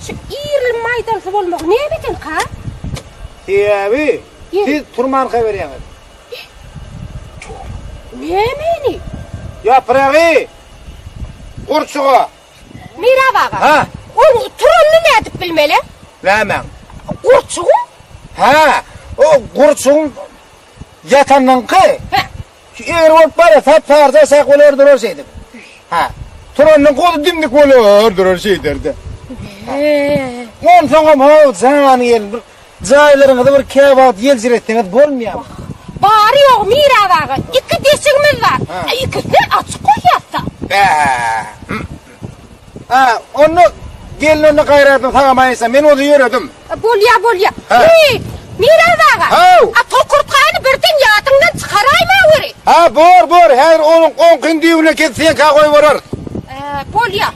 Şu iyirli maydalısı olmak ne beden ka? Abi, siz turmanka veriyiniz. Ne meni? Yaprağı, kurçuğu. Mirabağa. Ha? Onu turanını ne edip bilmeli? Hemen. Kurçuğu? Ha, o kurçuğun yatanın kı. Eğer olup bari taptarda sak olur durur şeydir. Ha, turanın kolu dimdik olur durur şeydirdi. On sonra mı zaman gelin. Caylarınızda bir kebap yel zirettiniz bolmuyor mu? Bari yok Mirabağa. İki deşigimiz var. İkisi açık koyatta. Ha, onu gelin onu gayretini sağamayınsa ben onu yürüdüm. Bolya. Ha. Hey, Mirabağa. Hav. Tokurtağını birden yadından çıkarayım avri. Ha, bor, her onun 10 gün düğüne ketsen ka koy varar. Bolya.